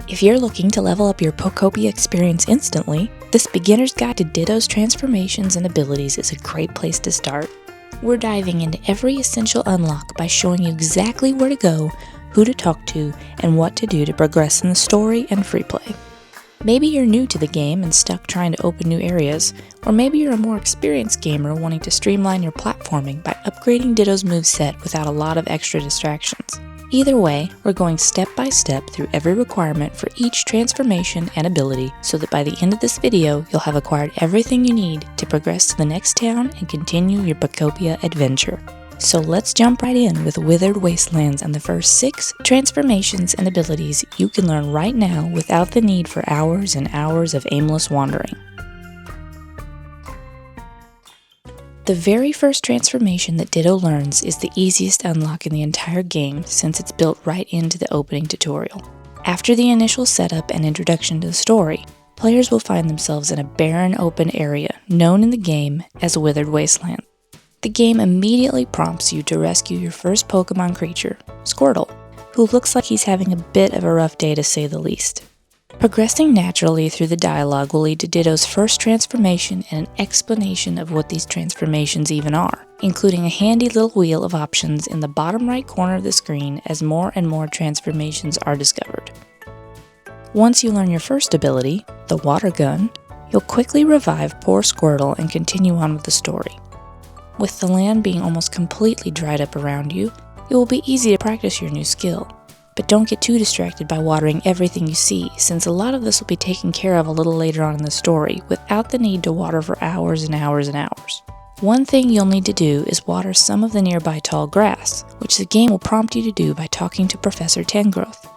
If you're looking to level up your Pokopia experience instantly, this beginner's guide to Ditto's transformations and abilities is a great place to start. We're diving into every essential unlock by showing you exactly where to go, who to talk to, and what to do to progress in the story and free play. Maybe you're new to the game and stuck trying to open new areas, or maybe you're a more experienced gamer wanting to streamline your platforming by upgrading Ditto's moveset without a lot of extra distractions. Either way, we're going step by step through every requirement for each transformation and ability so that by the end of this video, you'll have acquired everything you need to progress to the next town and continue your Pokopia adventure. So let's jump right in with Withered Wastelands and the first 6 transformations and abilities you can learn right now without the need for hours and hours of aimless wandering. The very first transformation that Ditto learns is the easiest unlock in the entire game since it's built right into the opening tutorial. After the initial setup and introduction to the story, players will find themselves in a barren open area known in the game as Withered Wasteland. The game immediately prompts you to rescue your first Pokemon creature, Squirtle, who looks like he's having a bit of a rough day to say the least. Progressing naturally through the dialogue will lead to Ditto's first transformation and an explanation of what these transformations even are, including a handy little wheel of options in the bottom right corner of the screen as more and more transformations are discovered. Once you learn your first ability, the water gun, you'll quickly revive poor Squirtle and continue on with the story. With the land being almost completely dried up around you, it will be easy to practice your new skill. But don't get too distracted by watering everything you see, since a lot of this will be taken care of a little later on in the story without the need to water for hours and hours and hours. One thing you'll need to do is water some of the nearby tall grass, which the game will prompt you to do by talking to Professor Tangrowth.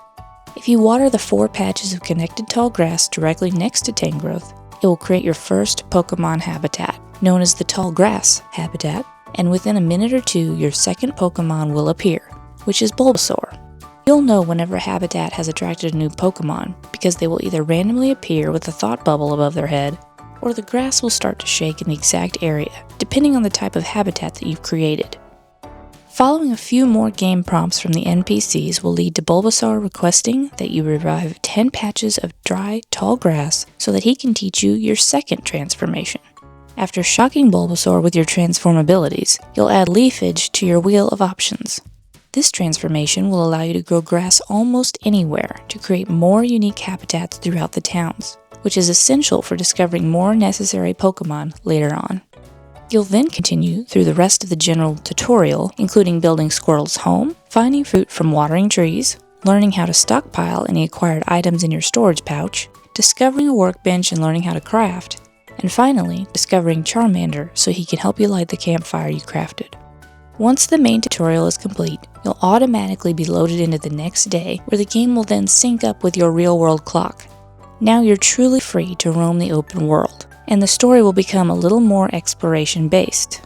If you water the 4 patches of connected tall grass directly next to Tangrowth, it will create your first Pokemon habitat, known as the Tall Grass habitat, and within a minute or two your second Pokemon will appear, which is Bulbasaur. You'll know whenever a habitat has attracted a new Pokemon because they will either randomly appear with a thought bubble above their head, or the grass will start to shake in the exact area, depending on the type of habitat that you've created. Following a few more game prompts from the NPCs will lead to Bulbasaur requesting that you revive 10 patches of dry, tall grass so that he can teach you your second transformation. After shocking Bulbasaur with your transform abilities, you'll add Leafage to your wheel of options. This transformation will allow you to grow grass almost anywhere to create more unique habitats throughout the towns, which is essential for discovering more necessary Pokemon later on. You'll then continue through the rest of the general tutorial, including building Squirtle's home, finding fruit from watering trees, learning how to stockpile any acquired items in your storage pouch, discovering a workbench and learning how to craft, and finally, discovering Charmander so he can help you light the campfire you crafted. Once the main tutorial is complete, you'll automatically be loaded into the next day, where the game will then sync up with your real-world clock. Now you're truly free to roam the open world, and the story will become a little more exploration-based.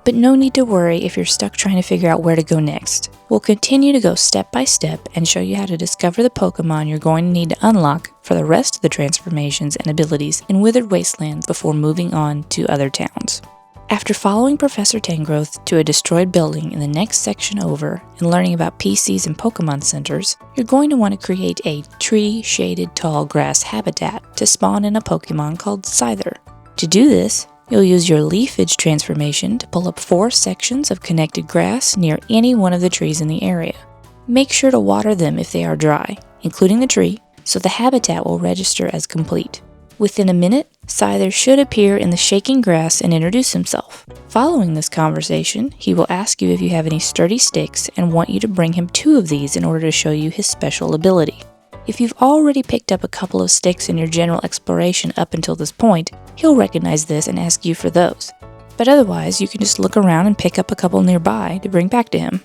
But no need to worry if you're stuck trying to figure out where to go next. We'll continue to go step by step and show you how to discover the Pokemon you're going to need to unlock for the rest of the transformations and abilities in Withered Wastelands before moving on to other towns. After following Professor Tangrowth to a destroyed building in the next section over and learning about PCs and Pokemon centers, you're going to want to create a tree-shaded tall grass habitat to spawn in a Pokemon called Scyther. To do this, you'll use your Leafage transformation to pull up 4 sections of connected grass near any one of the trees in the area. Make sure to water them if they are dry, including the tree, so the habitat will register as complete. Within a minute, Scyther should appear in the shaking grass and introduce himself. Following this conversation, he will ask you if you have any sturdy sticks and want you to bring him 2 of these in order to show you his special ability. If you've already picked up a couple of sticks in your general exploration up until this point, he'll recognize this and ask you for those. But otherwise, you can just look around and pick up a couple nearby to bring back to him.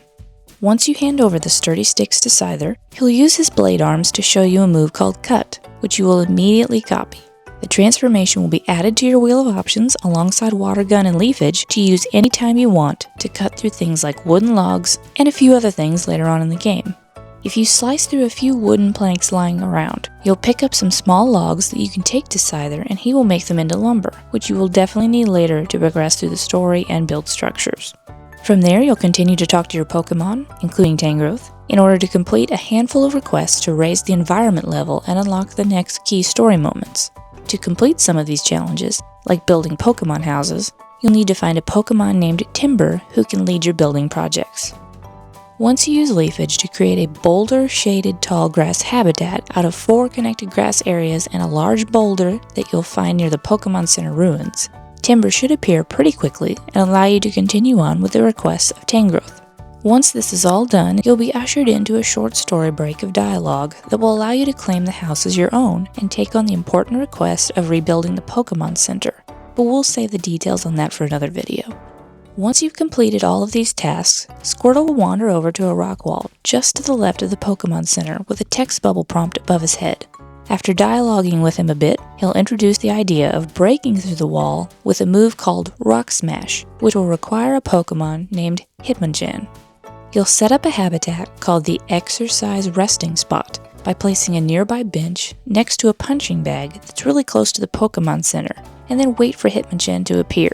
Once you hand over the sturdy sticks to Scyther, he'll use his blade arms to show you a move called Cut, which you will immediately copy. The transformation will be added to your wheel of options alongside Water Gun and Leafage to use anytime you want to cut through things like wooden logs and a few other things later on in the game. If you slice through a few wooden planks lying around, you'll pick up some small logs that you can take to Scyther and he will make them into lumber, which you will definitely need later to progress through the story and build structures. From there, you'll continue to talk to your Pokemon, including Tangrowth. in order to complete a handful of requests to raise the environment level and unlock the next key story moments. To complete some of these challenges, like building Pokemon houses, you'll need to find a Pokemon named Timber who can lead your building projects. Once you use Leafage to create a boulder-shaded tall grass habitat out of 4 connected grass areas and a large boulder that you'll find near the Pokemon Center ruins, Timber should appear pretty quickly and allow you to continue on with the requests of Tangrowth. Once this is all done, you'll be ushered into a short story break of dialogue that will allow you to claim the house as your own and take on the important request of rebuilding the Pokemon Center, but we'll save the details on that for another video. Once you've completed all of these tasks, Squirtle will wander over to a rock wall just to the left of the Pokemon Center with a text bubble prompt above his head. After dialoguing with him a bit, he'll introduce the idea of breaking through the wall with a move called Rock Smash, which will require a Pokemon named Hitmonchan. You'll set up a habitat called the Exercise Resting Spot by placing a nearby bench next to a punching bag that's really close to the Pokemon Center, and then wait for Hitmonchan to appear.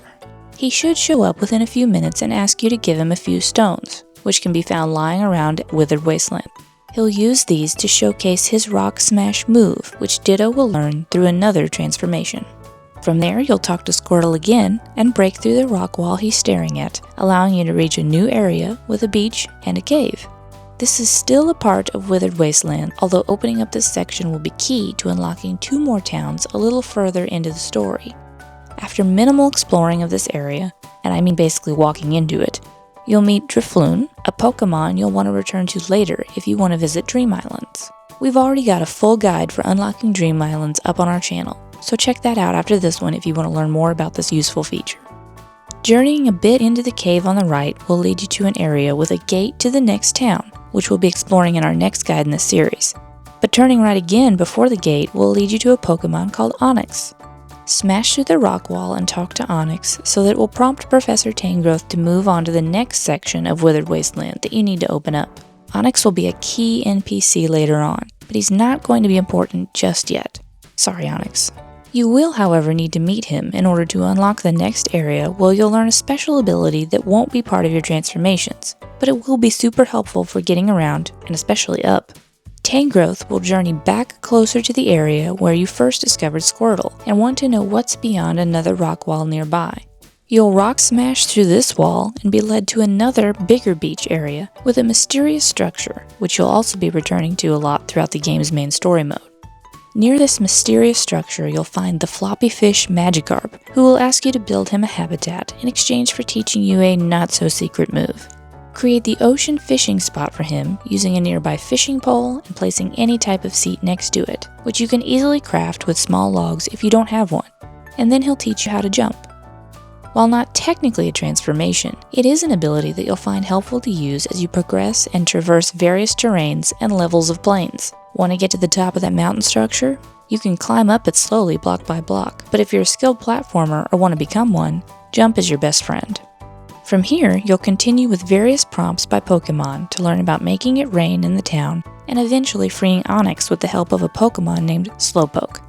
He should show up within a few minutes and ask you to give him a few stones, which can be found lying around Withered Wasteland. He'll use these to showcase his Rock Smash move, which Ditto will learn through another transformation. From there, you'll talk to Squirtle again and break through the rock wall he's staring at, allowing you to reach a new area with a beach and a cave. This is still a part of Withered Wasteland, although opening up this section will be key to unlocking 2 more towns a little further into the story. After minimal exploring of this area, and I mean basically walking into it, you'll meet Drifloon, a Pokemon you'll want to return to later if you want to visit Dream Islands. We've already got a full guide for unlocking Dream Islands up on our channel, so check that out after this one if you want to learn more about this useful feature. Journeying a bit into the cave on the right will lead you to an area with a gate to the next town, which we'll be exploring in our next guide in this series. But turning right again before the gate will lead you to a Pokemon called Onix. Smash through the rock wall and talk to Onix so that it will prompt Professor Tangrowth to move on to the next section of Withered Wasteland that you need to open up. Onix will be a key NPC later on, but he's not going to be important just yet. Sorry, Onix. You will, however, need to meet him in order to unlock the next area where you'll learn a special ability that won't be part of your transformations, but it will be super helpful for getting around, and especially up. Tangrowth will journey back closer to the area where you first discovered Squirtle and want to know what's beyond another rock wall nearby. You'll rock smash through this wall and be led to another, bigger beach area with a mysterious structure, which you'll also be returning to a lot throughout the game's main story mode. Near this mysterious structure, you'll find the floppy fish Magikarp, who will ask you to build him a habitat in exchange for teaching you a not-so-secret move. Create the ocean fishing spot for him using a nearby fishing pole and placing any type of seat next to it, which you can easily craft with small logs if you don't have one, and then he'll teach you how to jump. While not technically a transformation, it is an ability that you'll find helpful to use as you progress and traverse various terrains and levels of plains. Want to get to the top of that mountain structure? You can climb up it slowly block by block, but if you're a skilled platformer or want to become one, jump is your best friend. From here, you'll continue with various prompts by Pokemon to learn about making it rain in the town and eventually freeing Onix with the help of a Pokemon named Slowpoke,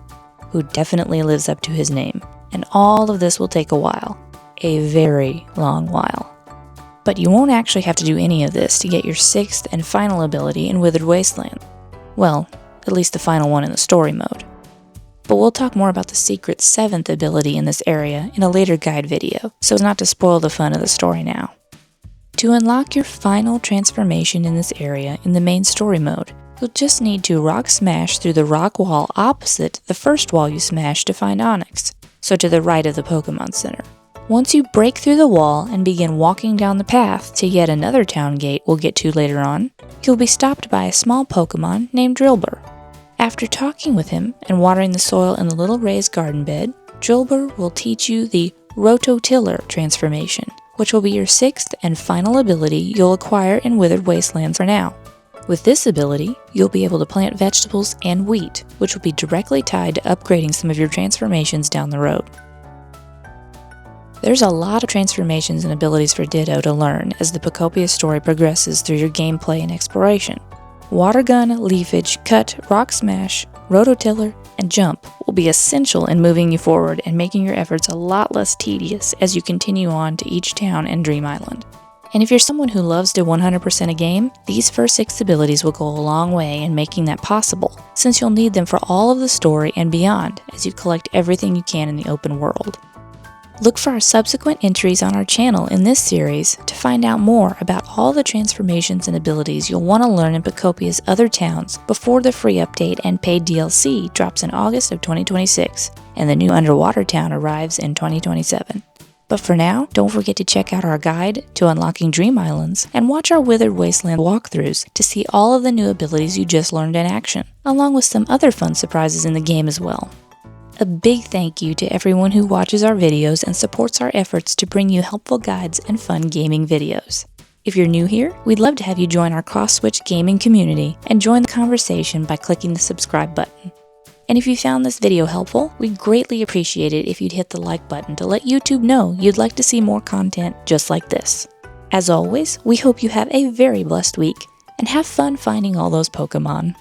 who definitely lives up to his name. And all of this will take a while. A very long while. But you won't actually have to do any of this to get your 6th and final ability in Withered Wasteland. Well, at least the final one in the story mode. But we'll talk more about the secret 7th ability in this area in a later guide video, so as not to spoil the fun of the story now. To unlock your final transformation in this area in the main story mode, you'll just need to rock smash through the rock wall opposite the first wall you smashed to find Onix, so to the right of the Pokemon Center. Once you break through the wall and begin walking down the path to yet another town gate we'll get to later on, you'll be stopped by a small Pokemon named Drillbur. After talking with him and watering the soil in the little raised garden bed, Drillbur will teach you the Rototiller transformation, which will be your 6th and final ability you'll acquire in Withered Wasteland for now. With this ability, you'll be able to plant vegetables and wheat, which will be directly tied to upgrading some of your transformations down the road. There's a lot of transformations and abilities for Ditto to learn as the Pokopia story progresses through your gameplay and exploration. Water Gun, Leafage, Cut, Rock Smash, Rototiller, and Jump will be essential in moving you forward and making your efforts a lot less tedious as you continue on to each town and Dream Island. And if you're someone who loves to 100% a game, these first 6 abilities will go a long way in making that possible, since you'll need them for all of the story and beyond as you collect everything you can in the open world. Look for our subsequent entries on our channel in this series to find out more about all the transformations and abilities you'll want to learn in Pokopia's other towns before the free update and paid DLC drops in August of 2026, and the new underwater town arrives in 2027. But for now, don't forget to check out our guide to unlocking Dream Islands and watch our Withered Wasteland walkthroughs to see all of the new abilities you just learned in action, along with some other fun surprises in the game as well. A big thank you to everyone who watches our videos and supports our efforts to bring you helpful guides and fun gaming videos. If you're new here, we'd love to have you join our cross-switch gaming community and join the conversation by clicking the subscribe button. And if you found this video helpful, we'd greatly appreciate it if you'd hit the like button to let YouTube know you'd like to see more content just like this. As always, we hope you have a very blessed week and have fun finding all those Pokemon.